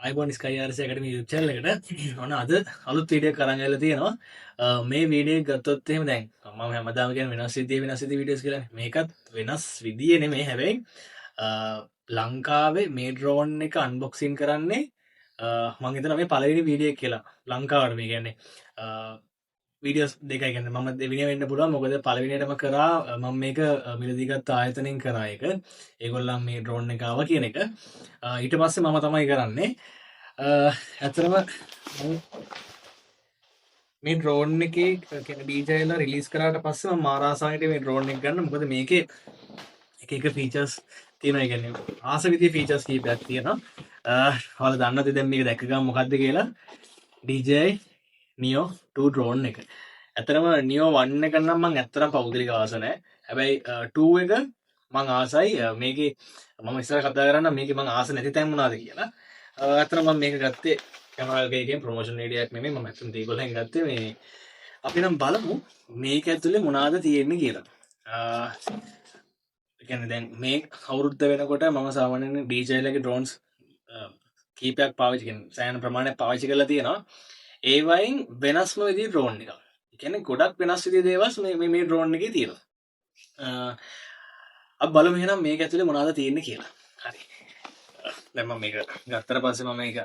iPhone Skyars Academy YouTube channel එකට ඔන්න අද අලුත් වීඩියෝ එකක් අරන් ඇවිල්ලා තියෙනවා. මේ වීඩියෝ එක ගත්තොත් එහෙම දැන් මම හැමදාම කියන වෙනස් විදිය වීඩියෝස් කියලා. මේකත් වෙනස් විදිය නෙමෙයි හැබැයි ලංකාවේ මේ ඩ්‍රෝන් එක අන්බොක්සින් කරන්නේ මම හිතනවා මේ පළවෙනි වීඩියෝ එක කියලා. ලංකාවට මේ කියන්නේ වීඩියෝස් දෙකයි කියන්නේ මම දෙවෙනි වෙන්න පුළුවන් මොකද පළවෙනියටම කරා මම මේක මිලදීගත් ආයතනයෙන් කරා එක. ඒගොල්ලන් මේ ඩ්‍රෝන් එක ආවා කියන එක. ඊට පස්සේ මම තමයි කරන්නේ. ඇතරම මේ ඩ්‍රෝන් එක ඩීජයිල රිලිස් කරට පස්ස මාරාසාහිට මේ ඩ්‍රෝන් එක ගන්න මොකද මේක එක ෆීචර්ස් තියෙන ගන්න ආස විදි ෆීචර්ස් කීපයක් තියෙනවා හල දන්න දැම් මේක දැක්කගම් මොකක්ද කියලා ඩීජයි නියෝ 2 ඩ්‍රෝන් එක ඇතරම නියෝ වන්න කන්නම් මං ඇත්තරම් පෞද්ගලික ආසනෑ හැබැයි 2 එක මං ආසයි මේක මම ඉස්සර කතා කරන්න මේක මං ආස නැති තැන්මුණනාද කියලා ඇතර මම මේක ගත්තේ කැමරල්ගේගේ ප්‍රමෝෂන් ඩියක් නෙමෙයි මම ඇත්තටම ඒගොල්ලෙන් ගත්තේ මේ අපි නම් බලමු මේක ඇතුලේ මොනවාද තියෙන්නේ කියලා. කියන්නේ දැන් මේ අවුරුද්ද වෙනකොට මම සාමාන්‍යයෙන් DJI ලගේ ඩ්‍රෝන්ස් කීපයක් පාවිච්චි කරනවා. සෑහෙන ප්‍රමාණයක් පාවිච්චි කරලා තියෙනවා. ඒ වයින් වෙනස්ම විදිහේ ඩ්‍රෝන් එකක්. ඒ කියන්නේ ගොඩක් වෙනස් විදිහේ දේවල් මේ ඩ්‍රෝන් එකේ තියෙනවා. අපි බලමු එහෙනම් මේක ඇතුලේ මොනවාද තියෙන්නේ කියලා. හරි. දැන් මම මේක ගත්තට පස්සේ මම මේක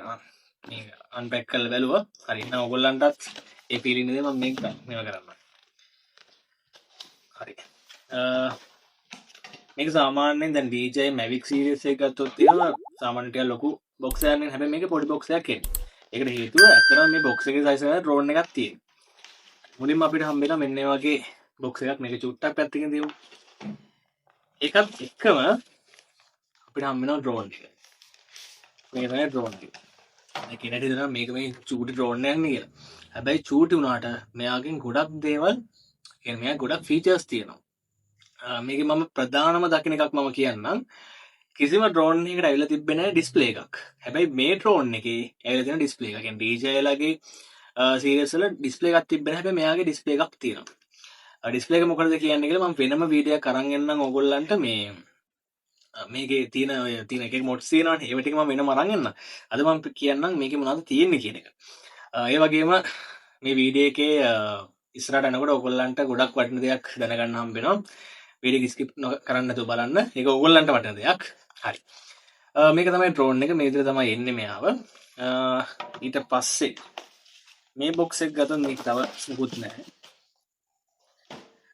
අන්පැක් කරලා බැලුවා. හරි. එහෙනම් ඔයගොල්ලන්ටත් ඒ පීලින් ඉඳන් මම මේක මේවා කරන්න. හරි. මේක සාමාන්‍යයෙන් දැන් DJI Mavic series එක ගත්තොත් තියෙනවා සාමාන්‍යයෙන් ටිකක් ලොකු බොක්ස් එකක් නේ. හැබැයි මේක පොඩි බොක්ස් එකක් එන්නේ. ඒකට හේතුව ඇත්තටම මේ බොක්ස් එකේ සයිස් එක ඩ්‍රෝන් එකක් තියෙනවා. මුලින්ම අපිට හම්බෙලා මෙන්න මේ වගේ බොක්ස් එකක් මේක චුට්ටක් පැත්තකින් තියමු. ඒකත් එක්කම අපිට හම්බෙනවා ඩ්‍රෝන් එක. මේක තමයි ඩ්‍රෝන් එක. ඒ කෙනෙක් හිතනවා මේක මේ චූටි ඩ්‍රෝන් එකක් නේ කියලා. හැබැයි චූටි වුණාට මෙයාගෙන් ගොඩක් දේවල් කියන්නේ මෙයා ගොඩක් ෆීචර්ස් තියෙනවා. මේක මම ප්‍රධානම දකින එකක් මම කියන්නම්. කිසිම ඩ්‍රෝන් එකකට ඇවිල්ලා තිබ්බේ නැහැ ඩිස්ප්ලේ එකක්. හැබැයි මේ ඩ්‍රෝන් එකේ ඇවිල්ලා තියෙන ඩිස්ප්ලේ එක. කියන්නේ DJI ලගේ සීරීස් වල ඩිස්ප්ලේ එකක් තිබ්බේ නැහැ. හැබැයි මෙයාගේ ඩිස්ප්ලේ එකක් තියෙනවා. ඩිස්ප්ලේ එක මොකටද කියන්නේ කියලා මම වෙනම වීඩියෝ එකක් අරන් එන්නම් ඕගොල්ලන්ට මේ මේකේ තියෙන එක මොඩ්ස් තියෙනවානේ. ඒව ටික මම වෙනම අරන් එන්නම්. අද මම කියන්නම් මේකේ මොනවද තියෙන්නේ කියන එක. ඒ වගේම මේ වීඩියෝ එකේ ඉස්සරහට යනකොට ඕගොල්ලන්ට ගොඩක් වටින දෙයක් දැනගන්න හම්බ වෙනවා. වීඩියෝ ස්කිප් කරන්න නැතුව බලන්න. ඒක ඕගොල්ලන්ට වටින දෙයක්. හරි. මේක තමයි ඩ්‍රෝන් එක. මේ විදිහට තමයි එන්නේ මෙයාව. ඊට පස්සේ මේ බොක්ස් එක ගත්තොත් මේක තව මුකුත් නැහැ.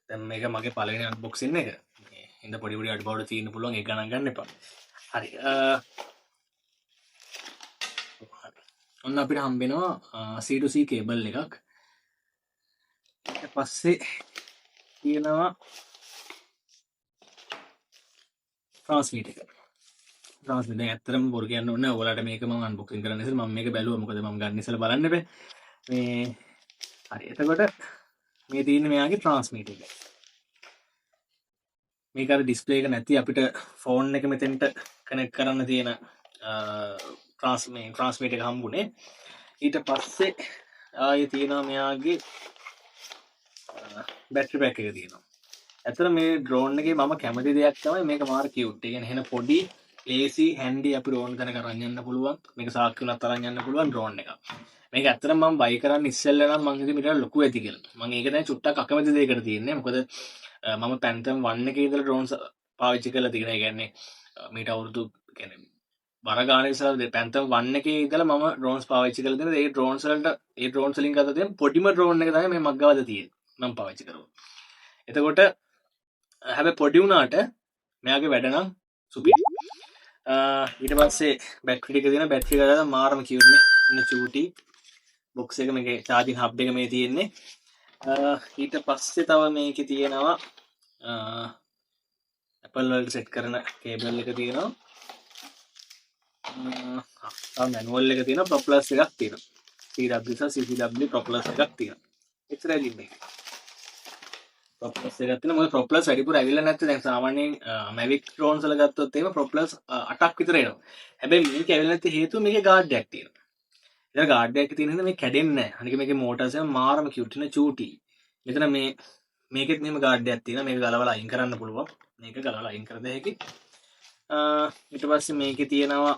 දැන් මේක මගේ පළවෙනි අන්බොක්සින් එක. ඉඳ පොඩි පොඩි අඩුපාඩු තියෙන්න පුළුවන් ඒක ගණන් ගන්න එපා. හරි. ඔන්න අපිට හම්බෙනවා C2C කේබල් එකක්. ඊට පස්සේ තියෙනවා ට්‍රාන්ස්මීටර් එක. ට්‍රාන්ස්මීටර් එක ඇත්තටම බොරු කියන්න ඕනේ. ඔයාලට මේක මම අන්බොක්සින් කරන්න ඉස්සෙල්ලා මම මේක බැලුවා. මොකද මම ගන්න ඉස්සෙල්ලා බලන්න බෑ. මේ හරි. එතකොට මේ තියෙන්නේ මෙයාගේ ට්‍රාන්ස්මීටර් එක. මේක අර ඩිස්ප්ලේ එක නැති අපිට ෆෝන් එක මෙතෙන්ට කනෙක්ට් කරන්න තියෙන ට්‍රාන්ස්මීටර් එක හම්බුනේ. ඊට පස්සේ ආයේ තියෙනවා මෙයාගේ බැටරි පැක් එක තියෙනවා. ඇත්තට මේ ඩ්‍රෝන් එකේ මම කැමති දෙයක් තමයි මේක මාර කියුට්. ඒ කියන්නේ එහෙන පොඩි AC හැන්ඩි අපි ඩ්‍රෝන් කරන අරන් යන්න පුළුවන්. මේක සාක්කුණත් අරන් යන්න පුළුවන් ඩ්‍රෝන් එකක්. මේක ඇත්තටම මම බයි කරන්න ඉස්සෙල්ලා නම් මං හිතුවේ මීට ලොකු ඇති කියලා. මම ඒක දැන් චුට්ටක් අකමැති දෙයකට තියෙන්නේ. මොකද මම පැන්තම් 1 එකේ ඉඳලා ඩ්‍රෝන්ස් පාවිච්චි කරලා තියෙනවා. ඒ කියන්නේ මීට අවුරුදු කියන්නේ බර ගානේ ඉස්සලා පැන්තම් 1 එකේ ඉඳලා මම ඩ්‍රෝන්ස් පාවිච්චි කරලා තියෙනවා. ඒ ඩ්‍රෝන්ස් වලට ඒ ඩ්‍රෝන්ස් වලින් ගත්ත තියෙන පොඩිම ඩ්‍රෝන් එක තමයි මේ මග්ගවද තියෙන්නේ. මම පාවිච්චි කරුවා. එතකොට හැබැයි පොඩි වුණාට මෙයාගේ වැඩ නම් සුපිරි. ඊට පස්සේ බැටරි ටික තියෙන බැටරි එක ගාලා මාරම කියුට්නේ. ඉන්න චූටි බොක්ස් එක මේකේ charging hub එක මේ තියෙන්නේ. ඊට පස්සේ තව මේකේ තියෙනවා Apple වලට සෙට් කරන කේබල් එක තියෙනවා. තව මැනුවල් එක තියෙනවා. ප්‍රොප්ලර්ස් එකක් තියෙනවා. CW සහ CCW ප්‍රොප්ලර්ස් එකක් තියෙනවා. එච්චරයි ඉන්නේ. ප්‍රොප්ලර්ස් එකක් තියෙනවා. මොකද ප්‍රොප්ලර්ස් වැඩිපුර ඇවිල්ලා නැත්නම් දැන් සාමාන්‍යයෙන් Mavic drones වල ගත්තොත් එහෙම ප්‍රොප්ලර්ස් 8ක් විතර එනවා. හැබැයි මේක ඇවිල්ලා නැති හේතුව මේකේ ගාඩ් එකක් තියෙනවා. ඒක ගාඩ් එකක් තියෙන හින්දා මේක කැඩෙන්නේ නැහැ. අනික මේකේ මෝටර්ස් එක මාරම කියුට් නේ චූටි. මෙතන මේකෙත් මෙහෙම ගාඩ් එකක් තියෙනවා. මේක ගලවලා අයින් කරන්න පුළුවන්. මේක ගලවලා අයින් කර දෙ හැකි. ඊට පස්සේ මේකේ තියෙනවා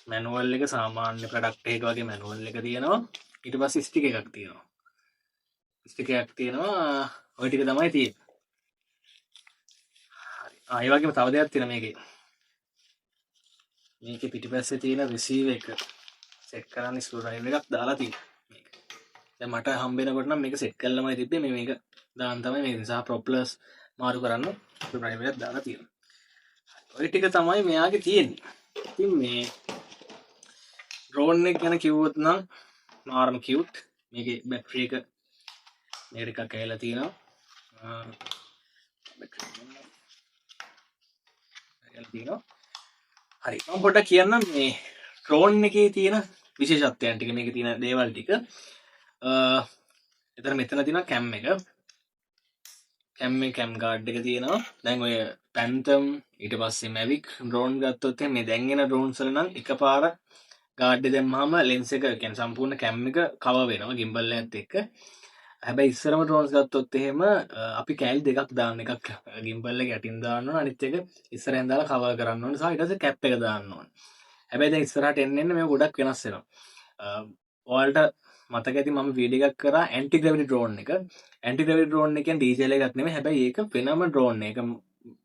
මැනුවල් එක සාමාන්‍ය ප්‍රොඩක්ට් එකක වගේ මැනුවල් එක තියෙනවා. ඊට පස්සේ ස්ටික් එකක් තියෙනවා. ස්ටික් එකක් තියෙනවා. ওই ටික තමයි තියෙන්නේ. හරි. ඒ වගේම තව දෙයක් තියෙනවා මේකේ. මේකේ පිටිපස්සේ තියෙන රිසීවර් එක සෙට් කරන්න ස්ක්‍රූ ඩ්‍රයිවර් එකක් දාලා තියෙනවා. මේක. දැන් මට හම්බෙනකොට නම් මේක සෙට් කරලාමයි තිබ්බේ. මේක දාන්න තමයි මේ නිසා ප්‍රොප්ලර්ස් මාරු කරන්න ස්ක්‍රූ ඩ්‍රයිවර් එකක් දාලා තියෙනවා. ඔය ටික තමයි මෙයාගේ තියෙන්නේ. ඉතින් මේ ඩ්‍රෝන් එක ගැන කිව්වොත් නම් මාරම කියුට්. මේකේ බැටරි එක මේකට එකක් ඇවිල්ලා තියෙනවා. හරි මම පොඩ්ඩක් කියන්නම් මේ ඩ්‍රෝන් එකේ තියෙන විශේෂත්වයන් ටික මේකේ තියෙන දේවල් ටික. එතන මෙතන තියෙනවා කැම් එක. කැම් ගාඩ් එක තියෙනවා. දැන් ඔය පැන්තම් ඊට පස්සේ මැවික් ඩ්‍රෝන් ගත්තොත් මේ දැන් එන ඩ්‍රෝන්ස් වල නම් එකපාර ගාඩ් එක දැම්මම ලෙන්ස් එක කියන්නේ සම්පූර්ණ කැම් එක කවර් වෙනවා ගිම්බල් එකත් එක්ක. හැබැයි ඉස්සරම ඩ්‍රෝන්ස් ගත්තොත් එහෙම අපි කෑලි දෙකක් දාන්න එකක් ගිම්බල් එක යටින් දාන්න ඕන අනිත් එක ඉස්සරහෙන් දාලා කවර් කරන්න ඕන සහ ඊට පස්සේ කැප් එක දාන්න ඕන. හැබැයි දැන් ඉස්සරහට එන්න මේක ගොඩක් වෙනස් වෙනවා. ඔයාලට මතක ඇති මම වීඩියෝ එකක් කරා ඇන්ටි ග්‍රැවිටි ඩ්‍රෝන් එක. ඇන්ටි ග්‍රැවිටි ඩ්‍රෝන් එක කියන්නේ DJI එකක් නෙමෙයි. හැබැයි ඒක වෙනම ඩ්‍රෝන් එක.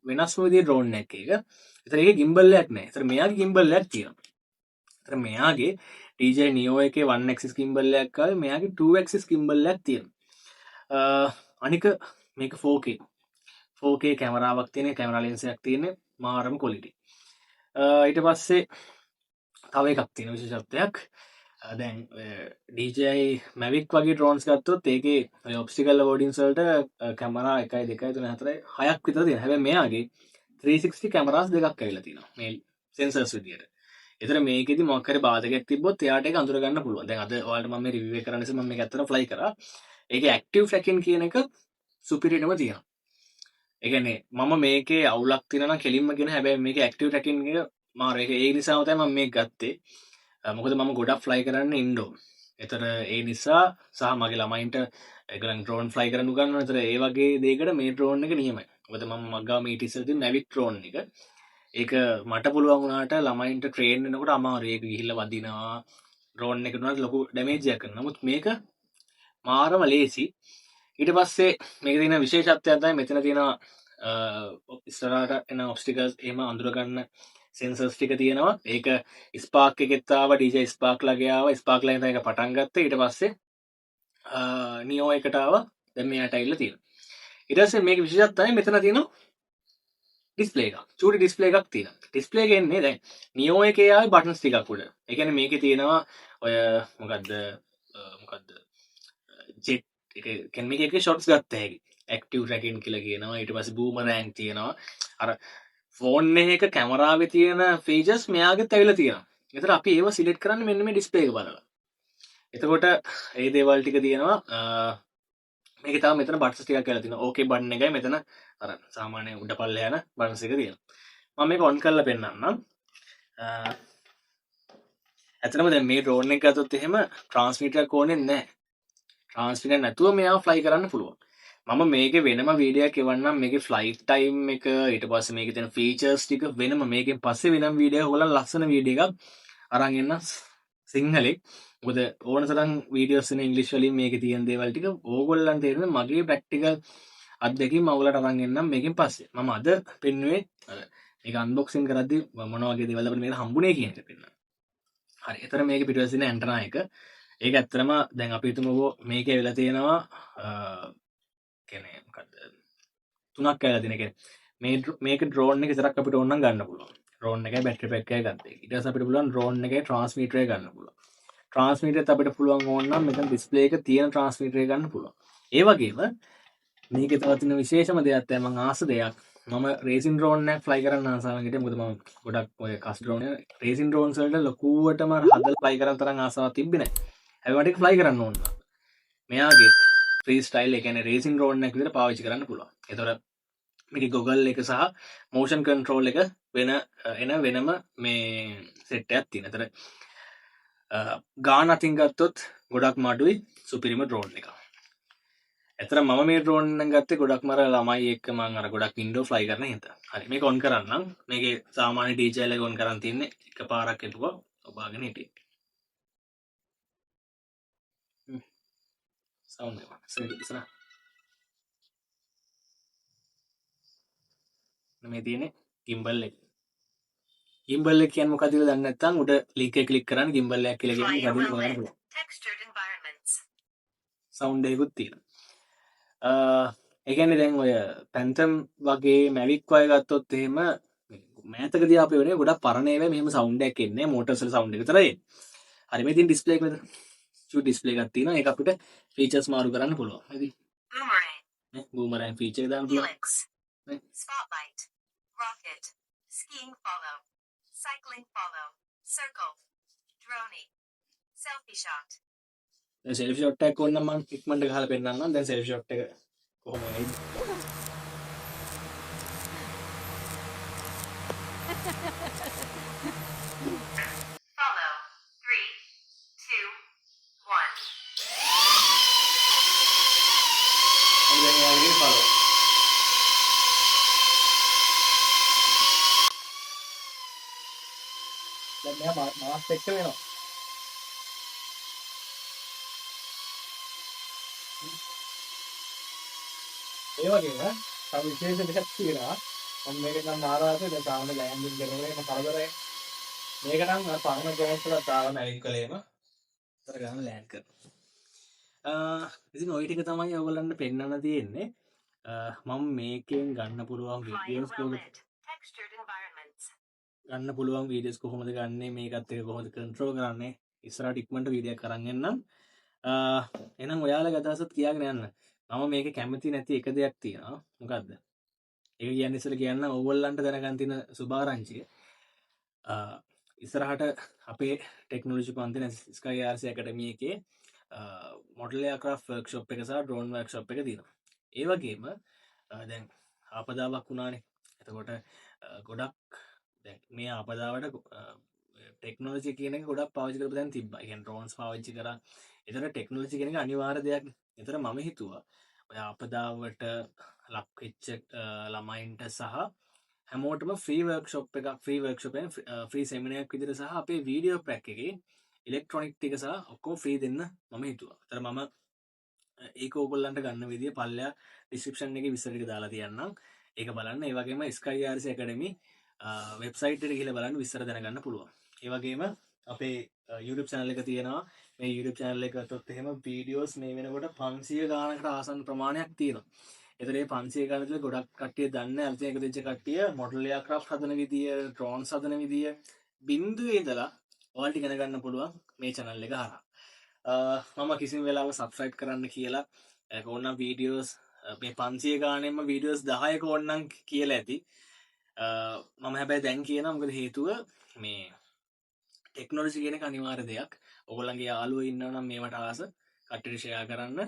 වෙනස්ම විදිහේ ඩ්‍රෝන් එකක් ඒක. ඒතර ඒකේ ගිම්බල් එකක් නැහැ. ඒතර මෙයාගේ ගිම්බල් එකක් තියෙනවා. ඒතර මෙයාගේ DJI Neo එකේ 1 axis ගිම්බල් එකක් ආවේ මෙයාගේ 2 axis ගිම්බල් එකක් තියෙනවා. අනික මේක 4K කැමරාවක් තියෙන කැමරා ලෙන්ස් එකක් තියෙන මාරම ක්වොලිටි. ඊට පස්සේ තව එකක් තියෙන විශේෂත්වයක්. දැන් DJI Mavic වගේ ඩ්‍රෝන්ස් ගත්තොත් ඒකේ ඔය ඔබ්ස්ටිකල් අවෝඩින්ස් වලට කැමරා 1 2 3 4 6ක් විතර තියෙනවා. හැබැයි මෙයාගේ 360 කැමරාස් දෙකක් ඇවිල්ලා තියෙනවා. මේ සෙන්සර්ස් විදියට. ඒතර මේකෙදි මොකක් හරි බාධකයක් තිබ්බොත් එයාට ඒක අඳුර ගන්න පුළුවන්. දැන් අද ඔයාලට මම මේ රිවිව් එක කරන්න ඉස්සෙල්ලා මම මේක ඇත්තටම ෆ්ලයි කරා. ඒක ඇක්ටිව් ට්‍රැකින් කියන එක සුපිරියර්ම තියෙනවා. ඒ කියන්නේ මම මේකේ අවුලක් තියෙනවා නම් කෙලින්ම කියන හැබැයි මේකේ ඇක්ටිව් ට්‍රැකින් එක මාර ඒක ඒ නිසාම තමයි මම මේක ගත්තේ. මොකද මම ගොඩක් ෆ්ලයි කරන්නේ ඉන්ඩෝ. ඒතර ඒ නිසා සහ මගේ ළමයින්ට ඒගොල්ලන් ඩ්‍රෝන් ෆ්ලයි කරන්න උගන්වනවා. ඒතර ඒ වගේ දෙයකට මේ ඩ්‍රෝන් එක නියමයි. මොකද මම මගාව මේ ඉතිසල් තියෙන Mavic ඩ්‍රෝන් එක. ඒක මට පුළුවන් වුණාට ළමයින්ට ට්‍රේන් වෙනකොට අමාරුයි. ඒක ගිහිල්ලා වදිනවා. ඩ්‍රෝන් එක උනත් ලොකු ඩැමේජ් එකක් කරනවා. නමුත් මේක මාරම ලේසි. ඊට පස්සේ මේක තියෙන විශේෂත්වයක් තමයි මෙතන තියෙනවා ඉස්සරහට එන ඔබ්ස්ටිකල්ස් එහෙම අඳුර ගන්න සෙන්සර්ස් ටික තියෙනවා. ඒක ස්පාර්ක් එකෙත් ආවා DJI ස්පාර්ක් ලගේ ආවා. ස්පාර්ක් ලගෙන් තමයි ඒක පටන් ගත්තේ. ඊට පස්සේ නියෝ එකට ආවා. දැන් මෙයාට ඇවිල්ලා තියෙනවා. ඊට පස්සේ මේක විශේෂත්වයක් තමයි මෙතන තියෙනවා ඩිස්ප්ලේ එකක්. චූටි ඩිස්ප්ලේ එකක් තියෙනවා. ඩිස්ප්ලේ එක එන්නේ දැන් නියෝ එකේ ආවේ බටන්ස් ටිකක් උඩ. ඒ කියන්නේ මේකේ තියෙනවා ඔය මොකද්ද ජෙට් එක කියන්නේ මේක ෂොට්ස් ගත්ත හැකි. ඇක්ටිව් ට්‍රැකින් කියලා කියනවා. ඊට පස්සේ බූමරෑන්ග් තියෙනවා. අර ෆෝන් එක කැමරාවේ තියෙන ෆීචර්ස් මෙයාගෙත් ඇවිල්ලා තියෙනවා. ඒතර අපි ඒව සිලෙක්ට් කරන්නේ මෙන්න මේ ඩිස්ප්ලේ එක බලලා. එතකොට ඒ දේවල් ටික තියෙනවා. මේක තමයි මෙතන බටන්ස් ටිකක් කියලා තියෙනවා. ඕකේ බටන් එකයි මෙතන අර සාමාන්‍ය උඩ පල්ලේ යන බටන්ස් එක තියෙනවා. මම මේක ඔන් කරලා පෙන්නන්නම්. ඇත්තටම දැන් මේ ඩ්‍රෝන් එක ගත්තොත් එහෙම ට්‍රාන්ස්මිටර් එකක් ඕනේ නැහැ. ට්‍රාන්ස්මිටර් නැතුව මෙයාව ෆ්ලයි කරන්න පුළුවන්. මම මේකේ වෙනම වීඩියෝ එකක් එවන්නම්. මේකේ ෆ්ලයිට් ටයිම් එක ඊට පස්සේ මේකේ තියෙන ෆීචර්ස් ටික වෙනම මේකෙන් පස්සේ වෙනම වීඩියෝ එකක් හොලන් ලස්සන වීඩියෝ එකක් අරන් එන්න සිංහලෙන්. මොකද ඕන තරම් වීඩියෝස් වෙන ඉංග්‍රීසි වලින් මේකේ තියෙන දේවල් ටික ඕගොල්ලන්ට තේරෙන මගේ ප්‍රැක්ටිකල් අත්දැකීම් අවුලට අරන් එන්නම් මේකෙන් පස්සේ. මම අද පෙන්නුවේ මේක අන්බොක්සින් කරද්දී මොන වගේ දේවල් අපිට මේක හම්බුනේ කියන එක පෙන්නන්න. හරි. එතන මේකේ පිටුපස්සේ තියෙන ඇන්ටනා එක. ඒක ඇත්තටම දැන් අපි හිතමුකෝ මේකේ වෙලා තියෙනවා කියන්නේ මොකද්ද තුනක් කියලා තියෙන එක. මේක ඩ්‍රෝන් එක විතරක් අපිට ඕන නම් ගන්න පුළුවන්. ඩ්‍රෝන් එකේ බැටරි පැක් එකයි ගත්තා. ඊට පස්සේ අපිට පුළුවන් ඩ්‍රෝන් එකේ ට්‍රාන්ස්මීටර් එක ගන්න පුළුවන්. ට්‍රාන්ස්මීටර් එකත් අපිට පුළුවන් ඕන නම් මෙතන ඩිස්ප්ලේ එක තියෙන ට්‍රාන්ස්මීටර් එක ගන්න පුළුවන්. ඒ වගේම මේකේ තව තියෙන විශේෂම දෙයක් තමයි මම ආස දෙයක්. මම රේසින් ඩ්‍රෝන් එකක් ෆ්ලයි කරන්න ආසාවෙන් හිටියා. මොකද මම ගොඩක් ඔය කස් ඩ්‍රෝන් එක රේසින් ඩ්‍රෝන්ස් වලට ලොකුවටම හදලා ෆ්ලයි කරන්න තරම් ආසාවක් තිබ්බේ නැහැ. හැබැයි මට ඒක ෆ්ලයි කරන්න ඕන. මෙයාගෙත් ෆ්‍රී ස්ටයිල් ඒ කියන්නේ රේසින් ඩ්‍රෝන් එකක් විදිහට පාවිච්චි කරන්න පුළුවන්. ඒතකොට මේකේ ගොගල් එක සහ මෝෂන් කන්ට්‍රෝල් එක වෙනම මේ සෙට් එකක් තියෙනවා. ඒතර ගාන අතින් ගත්තොත් ගොඩක් මඩුයි සුපිරිම ඩ්‍රෝන් එකක්. ඇතර මම මේ ඩ්‍රෝන් ගත්තේ ගොඩක් මර ළමයි එක්ක මම අර ගොඩක් වින්ඩෝ ෆ්ලයි කරන හින්දා. හරි මේක ඔන් කරන්නම්. මේකේ සාමාන්‍ය DJI එක ඔන් කරන් තින්නේ එකපාරක් එතුවා ඔබාගෙන හිටියේ. සවුන්ඩ් එක ඉස්සරහ මේ තියෙන්නේ gimbal එක. gimbal එක කියන්නේ මොකක්ද කියලා දන්නේ නැත්නම් උඩ link එක click කරන්න gimbal එකක් කියලා කියන්නේ මොකක්ද කියලා බලන්න පුළුවන්. සවුන්ඩ් එකකුත් තියෙනවා. ඒ කියන්නේ දැන් ඔය Phantom වගේ Mavic වගේ ගත්තොත් එහෙම මෑතකදී ආපු වෙනේ ගොඩක් පරණ ඒවා මෙහෙම සවුන්ඩ් එකක් එන්නේ මෝටර්ස් වල සවුන්ඩ් එක විතරයි එන්නේ. හරි මේ තියෙන ඩිස්ප්ලේ එක මෙතන. චූ ඩිස්ප්ලේ එකක් තියෙනවා. ඒක අපිට ෆීචර්ස් මාරු කරන්න පුළුවන්. හරි. නේ බූමරෑන් ෆීචර් එක දාන්න පුළුවන්. නේ Spotlight, rocket, skiing follow, cycling follow, circle, droning, selfie shot. දැන් සෙල්ෆි ෂොට් එකක් ඕන නම් මම ඉක්මනට ගහලා පෙන්නන්නම්. දැන් සෙල්ෆි ෂොට් එක කොහොම වෙයිද? Follow, 3, 2, 1. දැන් යාළුවනේ follow. දැන් මෙයා මාස් එක්ක වෙනවා. ඒ වගේම තව විශේෂ දෙයක් තියෙනවා. මම මේක නම් ආරාධය දැන් තාම ලෑන්ඩින් කරගෙන එක කරදරයි. මේක නම් පරණ ගෝන්ස් වල තාම ඇවිත් කලේම අතර ගන්න ලෑන්ඩ් කරනවා. ඉතින් ওই ටික තමයි ඔයගොල්ලන්ට පෙන්වන්න තියෙන්නේ. මම මේකෙන් ගන්න පුළුවන් වීඩියෝස් කොහොමද Textured environments. ගන්න පුළුවන් වීඩියෝස් කොහොමද ගන්නෙ මේකත් එක කොහොමද කන්ට්‍රෝල් කරන්නේ ඉස්සරහට ඉක්මනට වීඩියෝ එකක් අරන් එන්නම්. එහෙනම් ඔයාලගේ අදහසත් කියාගෙන යන්න. මම මේක කැමති නැති එක දෙයක් තියෙනවා. මොකද්ද? ඒක කියන්නේ ඉස්සෙල්ලා කියන්න ඕගොල්ලන්ට දැනගන්න තියෙන සුභාරංචිය. ඉස්සරහට අපේ ටෙක්නොලොජි පන්තින ස්කයි RC ඇකඩමි එකේ මොඩල් එයාක්‍රාෆ්ට් වර්ක්ෂොප් එක සහ ඩ්‍රෝන් වර්ක්ෂොප් එක තියෙනවා. ඒ වගේම දැන් ආපදාවක් වුණානේ. එතකොට ගොඩක් දැන් මේ ආපදාවට ටෙක්නොලොජි කියන එක ගොඩක් පාවිච්චි කරපු දැන් තිබ්බා. ඒ කියන්නේ ඩ්‍රෝන්ස් පාවිච්චි කරා. ඒතර ටෙක්නොලොජි කියන එක අනිවාර්ය දෙයක්. ඒතර මම හිතුවා ඔය ආපදාවට ලක් වෙච්ච ළමයින්ට සහ හැමෝටම ෆ්‍රී වර්ක්ෂොප් එකක් ෆ්‍රී වර්ක්ෂොප් එකෙන් ෆ්‍රී සෙමිනාර් එකක් විදිහට සහ අපේ වීඩියෝ පැක් එකේ ඉලෙක්ට්‍රොනික ටික සහ ඔක්කොම ෆ්‍රී දෙන්න මම හිතුවා. ඒතර මම ඒක ඕගොල්ලන්ට ගන්න විදිය පල්ලෙයා ඩිස්ක්‍රිප්ෂන් එකේ විස්තර ටික දාලා තියන්නම්. ඒක බලන්න. ඒ වගේම Sky RC Academy වෙබ්සයිට් එකට ගිහලා බලන්න විස්තර දැනගන්න පුළුවන්. ඒ වගේම අපේ YouTube channel එක තියෙනවා. මේ YouTube channel එක ගත්තොත් එහෙම වීඩියෝස් මේ වෙනකොට 500 ගානකට ආසන්න ප්‍රමාණයක් තියෙනවා. ඒතර මේ 500 ගාන තුළ ගොඩක් කට්ටිය දන්නේ අලුතෙන් එකතු වෙච්ච කට්ටිය මොඩල් එයාක්‍රාෆ්ට් හදන විදිය, ඩ්‍රෝන්ස් හදන විදිය බින්දුවේ ඉඳලා ඔයාලට ඉගෙන ගන්න පුළුවන් මේ channel එක හරහා. මම කිසිම වෙලාවක subscribe කරන්න කියලා ඕනනම් වීඩියෝස් මේ 500 ගානෙම වීඩියෝස් 10ක ඕනනම් කියලා ඇති. මම හැබැයි දැන් කියනවා මොකද හේතුව මේ ටෙක්නොලොජි කියන එක අනිවාර්ය දෙයක්. ඔයගොල්ලන්ගේ යාළුවෝ ඉන්නවා නම් මේවට ආස කට්ටියට ෂෙයා කරන්න.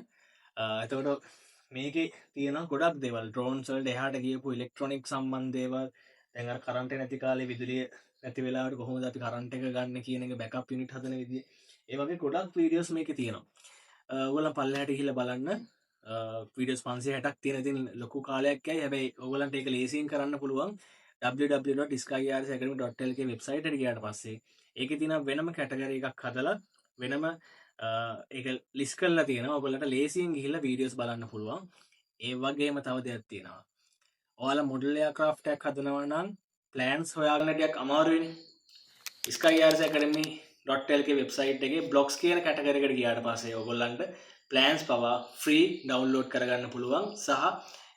එතකොට මේකේ තියෙන ගොඩක් දේවල් ඩ්‍රෝන්ස් වලට එහාට ගියපු ඉලෙක්ට්‍රොනික සම්බන්ධ දේවල් දැන් අර කරන්ට් නැති කාලේ විදුලිය නැති වෙලාවට කොහොමද අපි කරන්ට් එක ගන්න කියන එක බෑකප් යුනිට් හදන විදිය. ඒ වගේ ගොඩක් වීඩියෝස් මේකේ තියෙනවා. ඔයගොල්ලන් පල්ලෙහාට ගිහිල්ලා බලන්න. වීඩියෝස් 560ක් තියෙන ඉතින් ලොකු කාලයක් යයි. හැබැයි ඔයගොල්ලන්ට ඒක ලේසියෙන් කරන්න පුළුවන්. www.skyrcacademy.lk වෙබ්සයිට් එකට ගියාට පස්සේ ඒකේ තියෙන වෙනම කැටගරි එකක් හදලා වෙනම ඒක ලිස්ට් කරලා තියෙනවා. ඔයගොල්ලන්ට ලේසියෙන් ගිහිල්ලා වීඩියෝස් බලන්න පුළුවන්. ඒ වගේම තව දෙයක් තියෙනවා. ඔයාලා මොඩල් එයාක්‍රාෆ්ට් එකක් හදනවා නම් ප්ලෑන්ස් හොයාගන්න ටිකක් අමාරුයිනේ. skyrcacademy.lk වෙබ්සයිට් එකේ බ්ලොග්ස් කියන කැටගරි එකට ගියාට පස්සේ ඔයගොල්ලන්ට ප්ලෑන්ස් පවා ෆ්‍රී ඩවුන්ලෝඩ් කරගන්න පුළුවන්. සහ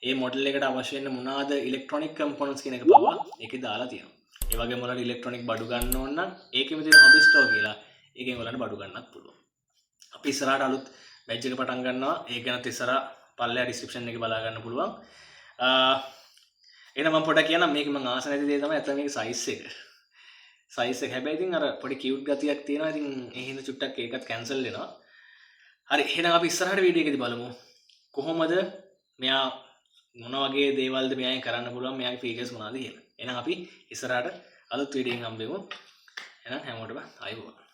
ඒ මොඩල් එකට අවශ්‍ය වෙන මොනවාද ඉලෙක්ට්‍රොනික කම්පොනන්ට්ස් කියන එක පවා ඒකේ දාලා තියෙනවා. ඒ වගේම මොනවාද ඉලෙක්ට්‍රොනික බඩු ගන්න ඕන නම් ඒකෙම තියෙන හොබි ස්ටෝර් කියලා ඒකෙන් ඔයාලට බඩු ගන්නත් පුළුවන්. අපි ඉස්සරහට අලුත් බැච් එක පටන් ගන්නවා. ඒක ගැනත් ඉස්සරහ පල්ලෙහා ඩිස්ක්‍රිප්ෂන් එකේ බලා ගන්න පුළුවන්. එහෙනම් මම පොඩ්ඩක් කියන්නම් මේක මම ආස නැති දේ තමයි අතන මේක සයිස් එක. සයිස් එක හැබැයි ඉතින් අර පොඩි කියුට් ගතියක් තියෙනවා. ඉතින් ඒ හින්දා චුට්ටක් ඒකත් කැන්සල් වෙනවා. හරි එහෙනම් අපි ඉස්සරහට වීඩියෝ එකේදී බලමු. කොහොමද මෙයා මොන වගේ දේවල්ද මෙයාගෙන් කරන්න පුළුවන් මෙයාගේ ෆීචර්ස් මොනවද කියලා. එහෙනම් අපි ඉස්සරහට අලුත් වීඩියෝ එකකින් හම්බෙමු. එහෙනම් හැමෝටම ආයුබෝවන්.